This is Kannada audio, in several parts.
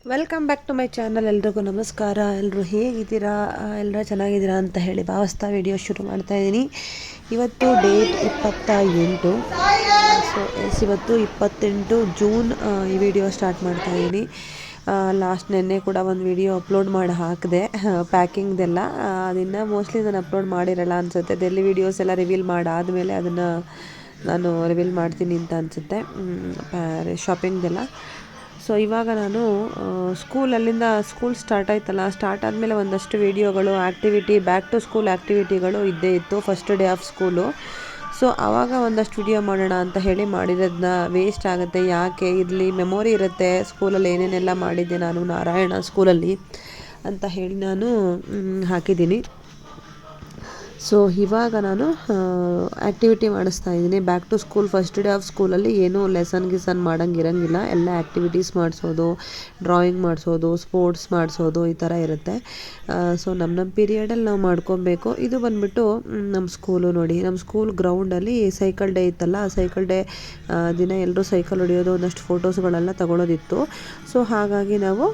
Welcome back to my channel. ಎಲ್ರಿಗೂ ನಮಸ್ಕಾರ. ಎಲ್ಲರೂ ಹೇಗಿದ್ದೀರಾ? ಎಲ್ಲರೂ ಚೆನ್ನಾಗಿದ್ದೀರಾ ಅಂತ ಹೇಳಿ ಭಾವಿಸ್ತಾ ವಿಡಿಯೋ ಶುರು ಮಾಡ್ತಾ ಇದ್ದೀನಿ. ಇವತ್ತು ಡೇಟ್ 28. ಸೊ ಇವತ್ತು 28 ಜೂನ್ ಈ ವಿಡಿಯೋ ಸ್ಟಾರ್ಟ್ ಮಾಡ್ತಾ ಇದ್ದೀನಿ. ಲಾಸ್ಟ್ ನೆನ್ನೆ ಕೂಡ ಒಂದು ವಿಡಿಯೋ ಅಪ್ಲೋಡ್ ಮಾಡಿ ಹಾಕಿದೆ ಪ್ಯಾಕಿಂಗ್ದೆಲ್ಲ. ಅದನ್ನು ಮೋಸ್ಟ್ಲಿ ನಾನು ಅಪ್ಲೋಡ್ ಮಾಡಿರಲ್ಲ ಅನಿಸುತ್ತೆ. ಡೆಲ್ಲಿ ವೀಡಿಯೋಸ್ ಎಲ್ಲ ರಿವೀಲ್ ಮಾಡಾದಮೇಲೆ ಅದನ್ನು ನಾನು ರಿವೀಲ್ ಮಾಡ್ತೀನಿ ಅಂತ ಅನಿಸುತ್ತೆ, ಶಾಪಿಂಗ್ದೆಲ್ಲ. ಸೊ ಇವಾಗ ನಾನು ಸ್ಕೂಲ್ ಸ್ಟಾರ್ಟ್ ಆಯ್ತಲ್ಲ, ಸ್ಟಾರ್ಟ್ ಆದಮೇಲೆ ಒಂದಷ್ಟು ವೀಡಿಯೋಗಳು ಆ್ಯಕ್ಟಿವಿಟಿ, ಬ್ಯಾಕ್ ಟು ಸ್ಕೂಲ್ ಆ್ಯಕ್ಟಿವಿಟಿಗಳು ಇದ್ದೇ ಇತ್ತು first day of school. So ಆವಾಗ ಒಂದಷ್ಟು ವಿಡಿಯೋ ಮಾಡೋಣ ಅಂತ ಹೇಳಿ ಮಾಡಿರೋದನ್ನ ವೇಸ್ಟ್ ಆಗುತ್ತೆ, ಯಾಕೆ ಇರಲಿ, ಮೆಮೊರಿ ಇರುತ್ತೆ ಸ್ಕೂಲಲ್ಲಿ ಏನೇನೆಲ್ಲ ಮಾಡಿದ್ದೆ ನಾನು ನಾರಾಯಣ ಸ್ಕೂಲಲ್ಲಿ ಅಂತ ಹೇಳಿ ನಾನು ಹಾಕಿದ್ದೀನಿ. ಸೊ ಇವಾಗ ನಾನು ಆ್ಯಕ್ಟಿವಿಟಿ ಮಾಡಿಸ್ತಾ ಇದ್ದೀನಿ. Back to school first day of ಸ್ಕೂಲಲ್ಲಿ ಏನೂ ಗಿಸನ್ ಮಾಡೋಂಗಿರಂಗಿಲ್ಲ. ಎಲ್ಲ ಆ್ಯಕ್ಟಿವಿಟೀಸ್ ಮಾಡಿಸೋದು, ಡ್ರಾಯಿಂಗ್ ಮಾಡಿಸೋದು, ಸ್ಪೋರ್ಟ್ಸ್ ಮಾಡಿಸೋದು, ಈ ಥರ ಇರುತ್ತೆ. ಸೊ ನಮ್ಮ ಪೀರಿಯಡಲ್ಲಿ ನಾವು ಮಾಡ್ಕೊಬೇಕು. ಇದು ಬಂದುಬಿಟ್ಟು ನಮ್ಮ ಸ್ಕೂಲು ನೋಡಿ. ನಮ್ಮ ಸ್ಕೂಲ್ ಗ್ರೌಂಡಲ್ಲಿ ಸೈಕಲ್ ಡೇ ಇತ್ತಲ್ಲ, ಸೈಕಲ್ ಡೇ ದಿನ ಎಲ್ಲರೂ ಸೈಕಲ್ ಹೊಡೆಯೋದು, ಒಂದಷ್ಟು ಫೋಟೋಸ್ಗಳೆಲ್ಲ ತಗೊಳ್ಳೋದಿತ್ತು. ಸೊ ಹಾಗಾಗಿ ನಾವು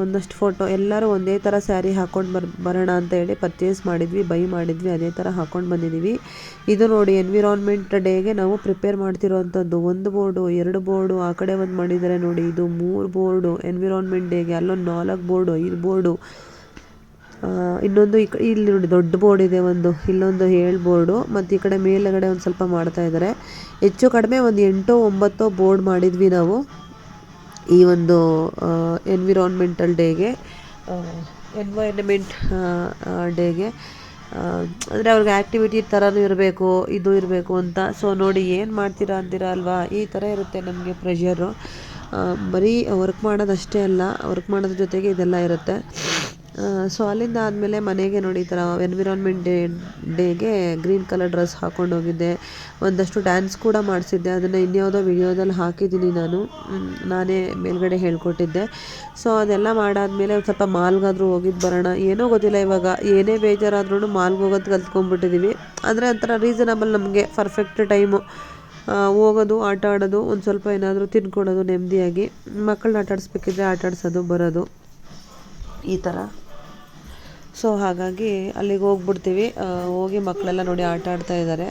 ಒಂದಷ್ಟು ಫೋಟೋ ಎಲ್ಲರೂ ಒಂದೇ ಥರ ಸ್ಯಾರಿ ಹಾಕ್ಕೊಂಡು ಬರೋಣ ಅಂತ ಹೇಳಿ ಪರ್ಚೇಸ್ ಮಾಡಿದ್ವಿ, ಅದೇ ಥರ ಹಾಕ್ಕೊಂಡು ಬಂದಿದ್ದೀವಿ. ಇದು ನೋಡಿ ಎನ್ವಿರಾನ್ಮೆಂಟ್ ಡೇಗೆ ನಾವು ಪ್ರಿಪೇರ್ ಮಾಡ್ತಿರೋವಂಥದ್ದು. 1 ಬೋರ್ಡು 2 ಬೋರ್ಡು ಆ ಕಡೆ ಒಂದು ಮಾಡಿದ್ದಾರೆ ನೋಡಿ, ಇದು 3 ಬೋರ್ಡು ಎನ್ವಿರಾನ್ಮೆಂಟ್ ಡೇಗೆ. ಅಲ್ಲೊಂದು 4 ಬೋರ್ಡು, 5 ಬೋರ್ಡು, ಇನ್ನೊಂದು ಇಲ್ಲಿ ನೋಡಿ ದೊಡ್ಡ ಬೋರ್ಡ್ ಇದೆ ಒಂದು, ಇಲ್ಲೊಂದು 7 ಬೋರ್ಡು, ಮತ್ತು ಈ ಕಡೆ ಮೇಲುಗಡೆ ಒಂದು ಸ್ವಲ್ಪ ಮಾಡ್ತಾ ಇದ್ದಾರೆ. ಹೆಚ್ಚು ಕಡಿಮೆ ಒಂದು 8-9 ಬೋರ್ಡ್ ಮಾಡಿದ್ವಿ ನಾವು ಈ ಒಂದು ಎನ್ವಿರಾನ್ಮೆಂಟಲ್ ಡೇಗೆ, ಡೇಗೆ. ಅಂದರೆ ಅವ್ರಿಗೆ ಆ್ಯಕ್ಟಿವಿಟಿ ಥರನೂ ಇರಬೇಕು, ಇದು ಇರಬೇಕು ಅಂತ. ಸೊ ನೋಡಿ ಏನು ಮಾಡ್ತೀರಾ ಅಂತೀರಾ ಅಲ್ವಾ, ಈ ಥರ ಇರುತ್ತೆ ನಮಗೆ ಪ್ರೆಷರು. ಬರೀ ವರ್ಕ್ ಮಾಡೋದಷ್ಟೇ ಅಲ್ಲ, ವರ್ಕ್ ಮಾಡೋದ್ರ ಜೊತೆಗೆ ಇದೆಲ್ಲ ಇರುತ್ತೆ. ಸೊ ಅಲ್ಲಿಂದ ಆದಮೇಲೆ ಮನೆಗೆ ನೋಡಿ ಈ ಥರ ಎನ್ವಿರಾನ್ಮೆಂಟ್ ಡೇಗೆ ಗ್ರೀನ್ ಕಲರ್ ಡ್ರೆಸ್ ಹಾಕ್ಕೊಂಡು ಹೋಗಿದ್ದೆ. ಒಂದಷ್ಟು ಡ್ಯಾನ್ಸ್ ಕೂಡ ಮಾಡಿಸಿದ್ದೆ, ಅದನ್ನು ಇನ್ಯಾವುದೋ ವಿಡಿಯೋದಲ್ಲಿ ಹಾಕಿದ್ದೀನಿ ನಾನೇ ಮೇಲ್ಗಡೆ ಹೇಳ್ಕೊಟ್ಟಿದ್ದೆ. ಸೊ ಅದೆಲ್ಲ ಮಾಡಾದ್ಮೇಲೆ ಒಂದು ಸ್ವಲ್ಪ ಮಾಲ್ಗಾದರೂ ಹೋಗಿದ್ದು ಬರೋಣ. ಏನೋ ಗೊತ್ತಿಲ್ಲ, ಇವಾಗ ಏನೇ ಬೇಜಾರಾದ್ರೂ ಮಾಲ್ಗೆ ಹೋಗೋದು ಕಲ್ತ್ಕೊಂಡ್ಬಿಟ್ಟಿದ್ದೀವಿ. ಅಂದರೆ ಒಂಥರ ರೀಸನಬಲ್, ನಮಗೆ ಪರ್ಫೆಕ್ಟ್ ಟೈಮು. ಹೋಗೋದು, ಆಟ ಆಡೋದು, ಒಂದು ಸ್ವಲ್ಪ ಏನಾದರೂ ತಿನ್ಕೊಡೋದು ನೆಮ್ಮದಿಯಾಗಿ, ಮಕ್ಕಳನ್ನ ಆಟ ಆಡಿಸ್ಬೇಕಿದ್ರೆ ಆಟ ಆಡಿಸೋದು, ಬರೋದು, ಈ ಥರ. ಸೊ ಹಾಗಾಗಿ ಅಲ್ಲಿಗೆ ಹೋಗ್ಬಿಡ್ತೀವಿ. ಹೋಗಿ ಮಕ್ಕಳೆಲ್ಲ ನೋಡಿ ಆಟ ಆಡ್ತಾ ಇದ್ದಾರೆ.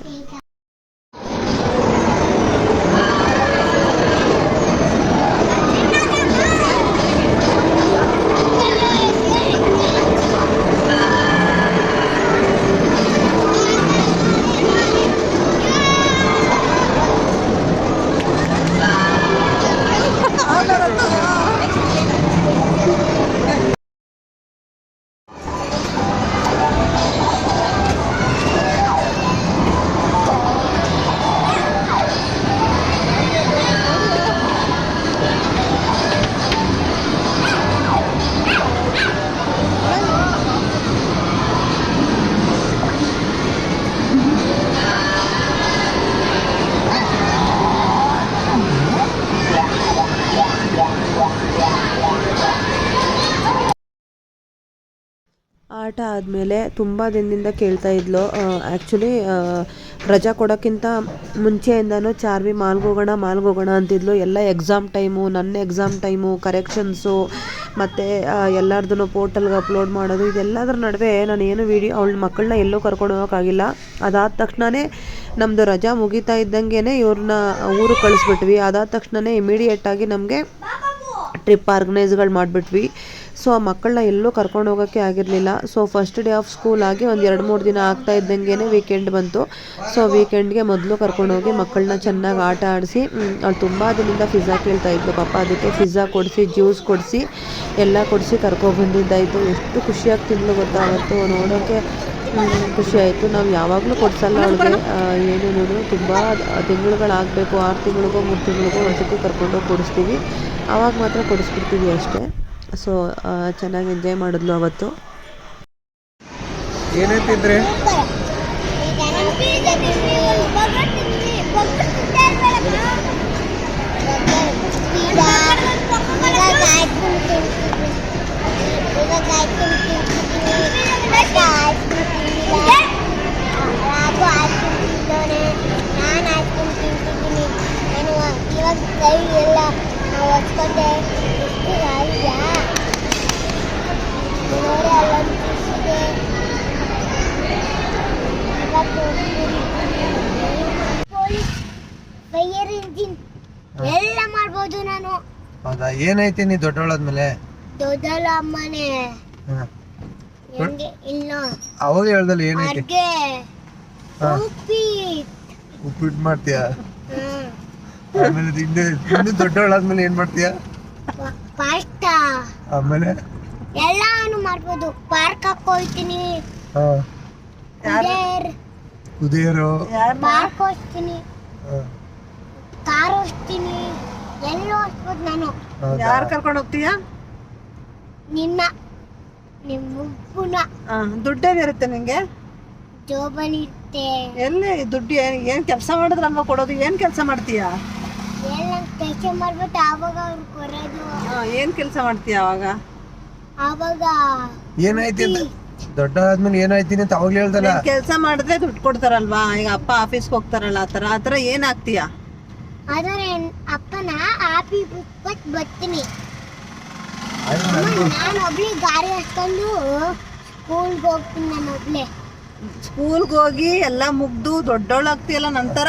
ಆಟ ಆದಮೇಲೆ ತುಂಬ ದಿನದಿಂದ ಕೇಳ್ತಾ ಇದ್ಲು. ಆ್ಯಕ್ಚುಲಿ ರಜಾ ಕೊಡೋಕ್ಕಿಂತ ಮುಂಚೆಯಿಂದನೂ ಚಾರ್ವಿ ಮಾಲ್ಗೆ ಹೋಗೋಣ ಅಂತಿದ್ಲು. ಎಲ್ಲ ಎಕ್ಸಾಮ್ ಟೈಮು, ನನ್ನ ಎಕ್ಸಾಮ್ ಟೈಮು, ಕರೆಕ್ಷನ್ಸು, ಮತ್ತು ಎಲ್ಲರದೂ ಪೋರ್ಟಲ್ಗೆ ಅಪ್ಲೋಡ್ ಮಾಡೋದು, ಇದೆಲ್ಲದರ ನಡುವೆ ನಾನು ಏನು ಅವಳ ಮಕ್ಕಳನ್ನ ಎಲ್ಲೂ ಕರ್ಕೊಂಡು ಹೋಗೋಕ್ಕಾಗಿಲ್ಲ. ಅದಾದ ತಕ್ಷಣವೇ ನಮ್ಮದು ರಜಾ ಮುಗಿತಾ ಇದ್ದಂಗೆ ಇವ್ರನ್ನ ಊರಿಗೆ ಕಳಿಸ್ಬಿಟ್ವಿ. ಅದಾದ ತಕ್ಷಣವೇ ಇಮಿಡಿಯೇಟಾಗಿ ನಮಗೆ ಟ್ರಿಪ್ ಆರ್ಗನೈಸ್ಗಳು ಮಾಡಿಬಿಟ್ವಿ. ಸೊ ಆ ಮಕ್ಕಳನ್ನ ಎಲ್ಲೂ ಕರ್ಕೊಂಡು ಹೋಗೋಕ್ಕೆ ಆಗಿರಲಿಲ್ಲ. So first day of school ಆಗಿ ಒಂದು 2-3 ದಿನ ಆಗ್ತಾ ಇದ್ದಂಗೆ ವೀಕೆಂಡ್ ಬಂತು. ಸೊ ವೀಕೆಂಡ್ಗೆ ಮೊದಲು ಕರ್ಕೊಂಡೋಗಿ ಮಕ್ಕಳನ್ನ ಚೆನ್ನಾಗಿ ಆಟ ಆಡಿಸಿ, ಅವ್ಳು ತುಂಬ ದಿನದಿಂದ ಪಿಜ್ಜಾ ಕೇಳ್ತಾ ಇದ್ಲು ಪಾಪ. ಅದಕ್ಕೆ ಪಿಜ್ಜಾ ಕೊಡಿಸಿ, ಜ್ಯೂಸ್ ಕೊಡಿಸಿ, ಎಲ್ಲ ಕೊಡಿಸಿ ಕರ್ಕೊಬಂದಿದ್ದಾಯಿತು. ಎಷ್ಟು ಖುಷಿಯಾಗಿ ತಿಂಗಳು ಗೊತ್ತಾ ಅವತ್ತು, ನೋಡೋಕ್ಕೆ ಖುಷಿ ಆಯಿತು. ನಾವು ಯಾವಾಗಲೂ ಕೊಡಿಸಲ್ಲ ಅವಳಿಗೆ ಏನೇನು, ತುಂಬ ತಿಂಗಳುಗಳಾಗಬೇಕು, 6 ತಿಂಗಳಿಗೋ 3 ತಿಂಗಳಿಗೋ ಒಂದ್ಸತಿ ಕರ್ಕೊಂಡೋಗಿ ಕೊಡಿಸ್ತೀವಿ, ಆವಾಗ ಮಾತ್ರ ಕೊಡಿಸ್ಬಿಡ್ತೀವಿ ಅಷ್ಟೇ. ಸೊ ಚೆನ್ನಾಗಿ ಎಂಜಾಯ್ ಮಾಡಿದ್ಲು ಅವತ್ತು. ಏನಂತಿದ್ರೆ ನಾನು ಇವಾಗ ಎಲ್ಲ ಒತ್ಕೊಂಡೆ ಹೌದಾ, ಏನೈತಿ ನೀ ದೊಡ್ಡವಳಾದ್ಮೇಲೆ? ದೊಡ್ಡಳ ಅಮ್ಮನೇ ಇಲ್ಲ ಅವಾಗ ಹೇಳ್ದಲ್ಲ ಏನೈತಿ? ಉಪ್ಪಿಟ್ಟು ಮಾಡ್ತೀಯ? ಆಮೇಲೆ ಇನ್ನು ದೊಡ್ಡವಳಾದ್ಮೇಲೆ ಏನ್ ಮಾಡ್ತೀಯ? ಪಾಸ್ತಾ. ಆಮೇಲೆ ಎಲ್ಲಾನು ಮಾಡ್ಬೋದು. ಪಾರ್ಕ್ ಹೋಗ್ತೀನಿ, ಕುದಿಯರು ಪಾರ್ಕ್ ಹೋಗ್ತೀನಿ, ಕಾರ್ ಹೋಗ್ತೀನಿ, ಎಲ್ಲ ಹೋಗ್ಬೋದು ನಾನು. ಯಾರು ಕರ್ಕೊಂಡು ಹೋಗ್ತೀಯಾ? ನಿಮ್ಮ ದುಡ್ಡೇನಿರುತ್ತೆ ನಿಂಗೆ? ಜೋಬಲ್ಲಿ ಇರುತ್ತೆ. ಎಲ್ಲಿ ದುಡ್ಡು? ಏನ್ ಕೆಲಸ ಮಾಡಿದ್ರಲ್ವಾ ಕೊಡೋದು? ಏನ್ ಕೆಲಸ ಮಾಡ್ತೀಯಾ? ಕೆಲಸ ಮಾಡ್ಬಿಟ್ಟು ಆವಾಗ ಅವ್ರು ಕೊಡೋದು. ಏನ್ ಕೆಲಸ ಮಾಡ್ತೀಯ ಅವಾಗ? ಆವಾಗ ಏನಾಯ್ತಿ ಅಂತ ದೊಡ್ಡದಾದ್ಮೇಲೆ ಏನಾಯ್ತೀನಿ ಅಂತ ಅವಾಗ್ಲೇ ಹೇಳ್ದಲ್ಲ. ಕೆಲಸ ಮಾಡಿದ್ರೆ ದುಡ್ಡು ಕೊಡ್ತಾರಲ್ವಾ? ಈಗ ಅಪ್ಪ ಆಫೀಸ್ಗೆ ಹೋಗ್ತಾರಲ್ಲ, ಆತರ ಏನ್ ಆಗ್ತೀಯಾ? ಆದರೆ ಅಪ್ಪನ ಆಪಿ ಬಿಟ್ಬಿಟ್ಟು ಬರ್ತೀನಿ. ನಾನು ಒಬ್ಳೆ ಗಾಡಿ ಹಚ್ಕೊಂಡು ಸ್ಕೂಲ್ಗೆ ಹೋಗ್ತೀನಿ. ನಾನು ಒಬ್ಳೆ ಸ್ಕೂಲ್ಗೆ ಹೋಗಿ ಎಲ್ಲ ಮುಗ್ದು ದೊಡ್ಡವಳಾಗ್ತೀಯಲ್ಲ ನಂತರ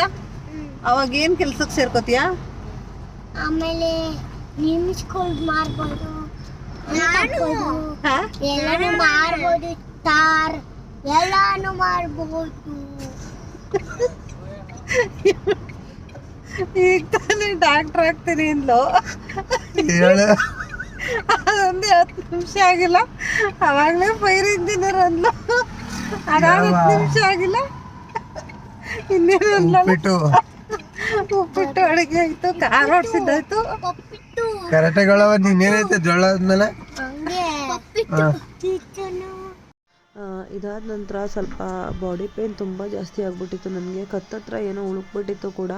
ಅವಾಗ ಏನ್ ಕೆಲ್ಸಕ್ಕೆ ಸೇರ್ಕೋತೀಯ? ಆಮೇಲೆ ನಿಮ್ ಸ್ಕೂಲ್ ಮಾಡ್ಬೋದು, ಎಲ್ಲಾನು ಮಾಡ್ಬೋದು, ಸ್ಟಾರ್ ಎಲ್ಲಾನು ಮಾಡ್ಬೋದು. ಈಗ ತಾನೇ ಡಾಕ್ಟರ್ ಆಗ್ತೀನಿ ಅಂದ್ಲು, ಅದೊಂದು 10 ನಿಮಿಷ ಆಗಿಲ್ಲ ಅವಾಗಲೇ ಫೈರ್ ಇಂಜಿನಿಯರ್ ಅಂದ್ಲು. ಅದಾದ 10 ನಿಮಿಷ ಆಗಿಲ್ಲ ಇನ್ನೇನು ಉಪ್ಪಿಟ್ಟು ಅಡುಗೆ ಆಯ್ತು, ಕಾರ್ ಓಡಿಸಿದ್ದಾಯ್ತು. ಕರೆಕ್ಟಾಗಿ ನೀನೇನೈತೆ ಜೋಳ ಆದ್ಮೇಲೆ? ಇದಾದ ನಂತರ ಸ್ವಲ್ಪ ಬಾಡಿ ಪೇನ್ ತುಂಬ ಜಾಸ್ತಿ ಆಗಿಬಿಟ್ಟಿತ್ತು ನನಗೆ. ಕತ್ತತ್ರ ಏನೋ ಉಳುಕ್ಬಿಟ್ಟಿತ್ತು ಕೂಡ.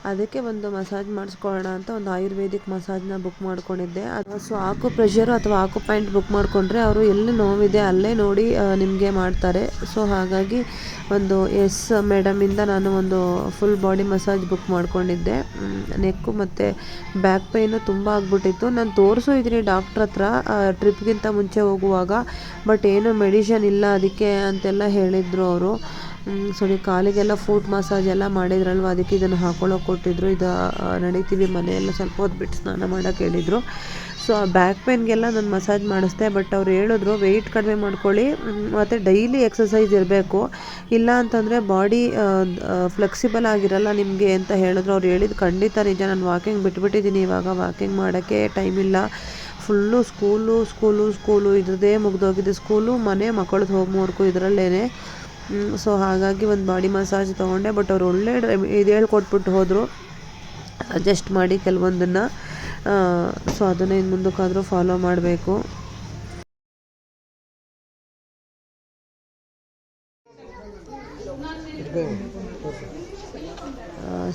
ಅದಕ್ಕೆ ಒಂದು ಮಸಾಜ್ ಮಾಡಿಸ್ಕೊಳ್ಳೋಣ ಅಂತ ಒಂದು ಆಯುರ್ವೇದಿಕ್ ಮಸಾಜ್ನ ಬುಕ್ ಮಾಡ್ಕೊಂಡಿದ್ದೆ. ಸೊ ಆಕು ಪ್ರೆಷರು ಅಥವಾ ಆಕು ಪಾಯಿಂಟ್ ಬುಕ್ ಮಾಡಿಕೊಂಡ್ರೆ ಅವರು ಎಲ್ಲಿ ನೋವಿದೆ ಅಲ್ಲೇ ನೋಡಿ ನಿಮಗೆ ಮಾಡ್ತಾರೆ. ಸೊ ಹಾಗಾಗಿ ಒಂದು ಮೇಡಮಿಂದ ನಾನು ಒಂದು ಫುಲ್ ಬಾಡಿ ಮಸಾಜ್ ಬುಕ್ ಮಾಡ್ಕೊಂಡಿದ್ದೆ. ನೆಕ್ಕು ಮತ್ತು ಬ್ಯಾಕ್ ಪೇಯ್ನು ತುಂಬ ಆಗಿಬಿಟ್ಟಿತ್ತು. ನಾನು ತೋರಿಸು ಇದ್ದೀನಿ ಡಾಕ್ಟ್ರ್ ಹತ್ರ ಟ್ರಿಪ್ಗಿಂತ ಮುಂಚೆ ಹೋಗುವಾಗ, ಬಟ್ ಏನು ಮೆಡಿಷನ್ ಇಲ್ಲ ಅದಕ್ಕೆ ಅಂತೆಲ್ಲ ಹೇಳಿದರು ಅವರು. ಸೊ ಕಾಲಿಗೆಲ್ಲ ಫೂಟ್ ಮಸಾಜ್ ಎಲ್ಲ ಮಾಡಿದ್ರಲ್ವ, ಅದಕ್ಕೆ ಇದನ್ನು ಹಾಕೊಳ್ಳೋಕೆ ಕೊಟ್ಟಿದ್ರು. ಇದು ನಡೀತೀವಿ ಮನೆಯೆಲ್ಲ ಸ್ವಲ್ಪ ಹೊತ್ತು ಬಿಟ್ಟು ಸ್ನಾನ ಮಾಡೋಕೆ ಹೇಳಿದರು. ಸೊ ಆ ಬ್ಯಾಕ್ ಪೇನ್ಗೆಲ್ಲ ನಾನು ಮಸಾಜ್ ಮಾಡಿಸ್ದೆ. ಬಟ್ ಅವ್ರು ಹೇಳಿದ್ರು ವೆಯ್ಟ್ ಕಡಿಮೆ ಮಾಡ್ಕೊಳ್ಳಿ ಮತ್ತು ಡೈಲಿ ಎಕ್ಸಸೈಸ್ ಇರಬೇಕು, ಇಲ್ಲ ಅಂತಂದರೆ ಬಾಡಿ ಫ್ಲೆಕ್ಸಿಬಲ್ ಆಗಿರಲ್ಲ ನಿಮಗೆ ಅಂತ ಹೇಳಿದ್ರು. ಅವ್ರು ಹೇಳಿದ್ದು ಖಂಡಿತ ನಿಜ. ನಾನು ವಾಕಿಂಗ್ ಬಿಟ್ಬಿಟ್ಟಿದ್ದೀನಿ, ಇವಾಗ ವಾಕಿಂಗ್ ಮಾಡೋಕ್ಕೆ ಟೈಮ್ ಇಲ್ಲ. ಫುಲ್ಲು ಸ್ಕೂಲು ಇದ್ರದ್ದೇ ಮುಗ್ದೋಗಿದೆ. ಸ್ಕೂಲು ಮನೆ ಮಕ್ಕಳದ್ದು ಹೋಗ್ಮೋರ್ಕು ಇದರಲ್ಲೇ. ಸೊ ಹಾಗಾಗಿ ಒಂದು ಬಾಡಿ ಮಸಾಜ್ ತೊಗೊಂಡೆ. ಬಟ್ ಅವ್ರು ಒಳ್ಳೆ ಇದು ಹೇಳ್ಕೊಟ್ಬಿಟ್ಟು ಹೋದರು, ಅಡ್ಜಸ್ಟ್ ಮಾಡಿ ಕೆಲವೊಂದನ್ನು. ಸೊ ಅದನ್ನು ಇನ್ನು ಮುಂದಕ್ಕಾದರೂ ಫಾಲೋ ಮಾಡಬೇಕು.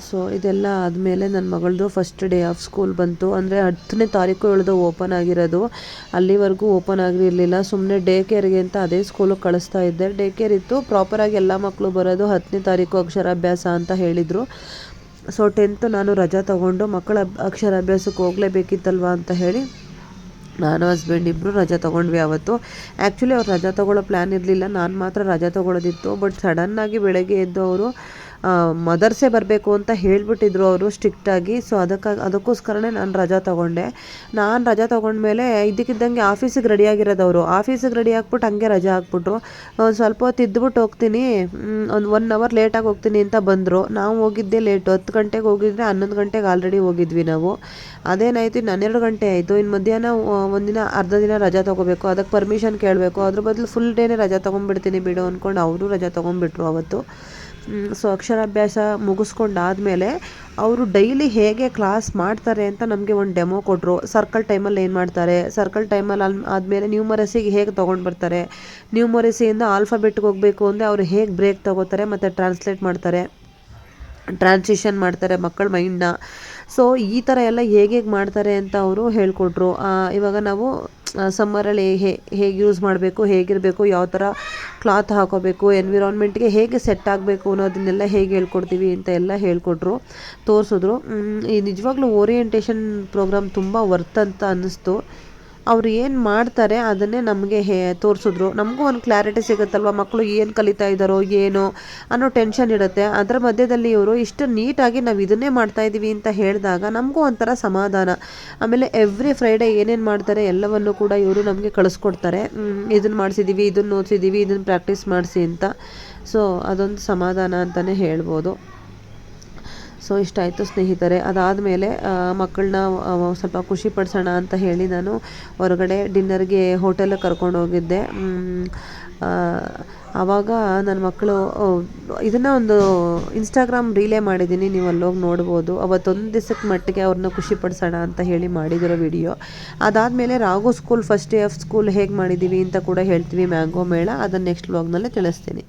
ಸೊ ಇದೆಲ್ಲ ಆದಮೇಲೆ ನನ್ನ ಮಗಳದು ಫಸ್ಟ್ ಡೇ ಆಫ್ ಸ್ಕೂಲ್ ಬಂತು. ಅಂದರೆ 10ನೇ ತಾರೀಕು ಹೇಳಿದು ಓಪನ್ ಆಗಿರೋದು, ಅಲ್ಲಿವರೆಗೂ ಓಪನ್ ಆಗಿರಲಿಲ್ಲ. ಸುಮ್ಮನೆ ಡೇ ಕೇರ್ಗೆ ಅಂತ ಅದೇ ಸ್ಕೂಲಿಗೆ ಕಳಿಸ್ತಾ ಇದ್ದೆ. ಡೇ ಕೇರ್ ಇತ್ತು, ಪ್ರಾಪರಾಗಿ ಎಲ್ಲ ಮಕ್ಕಳು ಬರೋದು 10ನೇ ತಾರೀಕು ಅಕ್ಷರಾಭ್ಯಾಸ ಅಂತ ಹೇಳಿದರು. ಸೊ 10th ನಾನು ರಜಾ ತೊಗೊಂಡು ಮಕ್ಕಳ ಅಕ್ಷರಾಭ್ಯಾಸಕ್ಕೆ ಹೋಗಲೇಬೇಕಿತ್ತಲ್ವ ಅಂತ ಹೇಳಿ ನಾನು ಹಸ್ಬೆಂಡ್ ಇಬ್ಬರು ರಜಾ ತೊಗೊಂಡ್ವಿ ಆವತ್ತು. ಆ್ಯಕ್ಚುಲಿ ಅವ್ರು ರಜಾ ತೊಗೊಳ್ಳೋ ಪ್ಲ್ಯಾನ್ ಇರಲಿಲ್ಲ, ನಾನು ಮಾತ್ರ ರಜಾ ತೊಗೊಳ್ಳೋದಿತ್ತು. ಬಟ್ ಸಡನ್ನಾಗಿ ಬೆಳಗ್ಗೆ ಎದ್ದು ಅವರು ಮದರ್ಸೇ ಬರಬೇಕು ಅಂತ ಹೇಳಿಬಿಟ್ಟಿದ್ರು ಅವರು ಸ್ಟ್ರಿಕ್ಟಾಗಿ. ಸೊ ಅದಕ್ಕೋಸ್ಕರನೇ ನಾನು ರಜಾ ತೊಗೊಂಡೆ. ನಾನು ರಜಾ ತೊಗೊಂಡ್ಮೇಲೆ ಇದ್ದಕ್ಕಿದ್ದಂಗೆ ಆಫೀಸಿಗೆ ರೆಡಿಯಾಗಿರೋದು ಅವರು. ಆಫೀಸಿಗೆ ರೆಡಿ ಹಾಕ್ಬಿಟ್ಟು ಹಂಗೆ ರಜಾ ಹಾಕ್ಬಿಟ್ರು. ಒಂದು ಸ್ವಲ್ಪ ಹೊತ್ತು ಇದ್ಬಿಟ್ಟು ಹೋಗ್ತೀನಿ, ಒಂದು 1 hour ಲೇಟಾಗಿ ಹೋಗ್ತೀನಿ ಅಂತ ಬಂದರು. ನಾವು ಹೋಗಿದ್ದೆ ಲೇಟು, 10 ಗಂಟೆಗೆ ಹೋಗಿದ್ರೆ 11 ಗಂಟೆಗೆ ಆಲ್ರೆಡಿ ಹೋಗಿದ್ವಿ ನಾವು. ಅದೇನಾಯಿತು, 12 ಗಂಟೆ ಆಯಿತು. ಇನ್ನು ಮಧ್ಯಾಹ್ನ ಒಂದಿನ ಅರ್ಧ ದಿನ ರಜಾ ತೊಗೋಬೇಕು, ಅದಕ್ಕೆ ಪರ್ಮಿಷನ್ ಕೇಳಬೇಕು. ಅದ್ರ ಬದಲು ಫುಲ್ ಡೇನೇ ರಜಾ ತೊಗೊಂಡ್ಬಿಡ್ತೀನಿ ಬಿಡು ಅಂದ್ಕೊಂಡು ಅವರು ರಜಾ ತೊಗೊಂಡ್ಬಿಟ್ರು ಅವತ್ತು. ಸೊ ಅಕ್ಷರಾಭ್ಯಾಸ ಮುಗಿಸ್ಕೊಂಡಾದಮೇಲೆ ಅವರು ಡೈಲಿ ಹೇಗೆ ಕ್ಲಾಸ್ ಮಾಡ್ತಾರೆ ಅಂತ ನಮಗೆ ಒಂದು ಡೆಮೋ ಕೊಟ್ಟರು. ಸರ್ಕಲ್ ಟೈಮಲ್ಲಿ ಏನು ಮಾಡ್ತಾರೆ, ಸರ್ಕಲ್ ಟೈಮಲ್ಲಿ ಆದಮೇಲೆ ನ್ಯೂಮರಸಿಗೆ ಹೇಗೆ ತೊಗೊಂಡು ಬರ್ತಾರೆ, ನ್ಯೂಮರಸಿಯಿಂದ ಆಲ್ಫಾಬೆಟ್ಗೆ ಹೋಗಬೇಕು ಅಂದರೆ ಅವರು ಹೇಗೆ ಬ್ರೇಕ್ ತೊಗೋತಾರೆ ಮತ್ತು ಟ್ರಾನ್ಸ್ಲೇಟ್ ಮಾಡ್ತಾರೆ, ಟ್ರಾನ್ಸಿಷನ್ ಮಾಡ್ತಾರೆ ಮಕ್ಕಳ ಮೈಂಡ್ನ. ಸೊ ಈ ಥರ ಎಲ್ಲ ಹೇಗೆ ಮಾಡ್ತಾರೆ ಅಂತ ಅವರು ಹೇಳಿಕೊಟ್ರು. ಇವಾಗ ನಾವು ಸಮ್ಮರಲ್ಲಿ ಹೇಗೆ ಯೂಸ್ ಮಾಡಬೇಕು, ಹೇಗಿರಬೇಕು, ಯಾವ ಥರ ಕ್ಲಾತ್ ಹಾಕೋಬೇಕು, ಎನ್ವಿರಾನ್ಮೆಂಟ್ಗೆ ಹೇಗೆ ಸೆಟ್ ಆಗಬೇಕು ಅನ್ನೋದನ್ನೆಲ್ಲ ಹೇಗೆ ಹೇಳ್ಕೊಡ್ತೀವಿ ಅಂತ ಎಲ್ಲ ಹೇಳಿಕೊಟ್ರು, ತೋರಿಸಿದ್ರು. ಈ ನಿಜವಾಗ್ಲೂ ಓರಿಯೆಂಟೇಷನ್ ಪ್ರೋಗ್ರಾಮ್ ತುಂಬ ವರ್ತ್ ಅಂತ ಅನ್ನಿಸ್ತು. ಅವ್ರು ಏನು ಮಾಡ್ತಾರೆ ಅದನ್ನೇ ನಮಗೆ ತೋರಿಸಿದ್ರು. ನಮಗೂ ಒಂದು ಕ್ಲಾರಿಟಿ ಸಿಗುತ್ತಲ್ವ, ಮಕ್ಕಳು ಏನು ಕಲಿತಾ ಇದ್ದಾರೋ ಏನೋ ಅನ್ನೋ ಟೆನ್ಷನ್ ಇರುತ್ತೆ. ಅದರ ಮಧ್ಯದಲ್ಲಿ ಇವರು ಇಷ್ಟು ನೀಟಾಗಿ ನಾವು ಇದನ್ನೇ ಮಾಡ್ತಾಯಿದ್ದೀವಿ ಅಂತ ಹೇಳಿದಾಗ ನಮಗೂ ಒಂಥರ ಸಮಾಧಾನ. ಆಮೇಲೆ ಎವ್ರಿ ಫ್ರೈಡೇ ಏನೇನು ಮಾಡ್ತಾರೆ ಎಲ್ಲವನ್ನು ಕೂಡ ಇವರು ನಮಗೆ ಕಳಿಸ್ಕೊಡ್ತಾರೆ. ಇದನ್ನು ಮಾಡಿಸಿದ್ದೀವಿ, ಇದನ್ನು ಓದಿಸಿದ್ದೀವಿ, ಇದನ್ನು ಪ್ರಾಕ್ಟೀಸ್ ಮಾಡಿಸಿ ಅಂತ. ಸೊ ಅದೊಂದು ಸಮಾಧಾನ ಅಂತಲೇ ಹೇಳ್ಬೋದು. ಸೊ ಇಷ್ಟ ಆಯಿತು ಸ್ನೇಹಿತರೆ. ಅದಾದಮೇಲೆ ಮಕ್ಕಳನ್ನ ಸ್ವಲ್ಪ ಖುಷಿ ಪಡಿಸೋಣ ಅಂತ ಹೇಳಿ ನಾನು ಹೊರಗಡೆ ಡಿನ್ನರ್ಗೆ ಹೋಟೆಲಿಗೆ ಕರ್ಕೊಂಡು ಹೋಗಿದ್ದೆ. ಆವಾಗ ನನ್ನ ಮಕ್ಕಳು ಇದನ್ನು ಒಂದು ಇನ್ಸ್ಟಾಗ್ರಾಮ್ ರೀಲೇ ಮಾಡಿದ್ದೀನಿ, ನೀವು ಅಲ್ಲೋಗಿ ನೋಡ್ಬೋದು. ಅವತ್ತೊಂದು ದಿವಸಕ್ಕೆ ಮಟ್ಟಿಗೆ ಅವ್ರನ್ನ ಖುಷಿ ಪಡಿಸೋಣ ಅಂತ ಹೇಳಿ ಮಾಡಿದಿರೋ ವಿಡಿಯೋ. ಅದಾದಮೇಲೆ Raghu school first day of school ಹೇಗೆ ಮಾಡಿದ್ದೀವಿ ಅಂತ ಕೂಡ ಹೇಳ್ತೀವಿ, ಮ್ಯಾಂಗೋ ಮೇಳ. ಅದನ್ನು ನೆಕ್ಸ್ಟ್ ವ್ಲಾಗ್ನಲ್ಲೇ ತಿಳಿಸ್ತೀನಿ.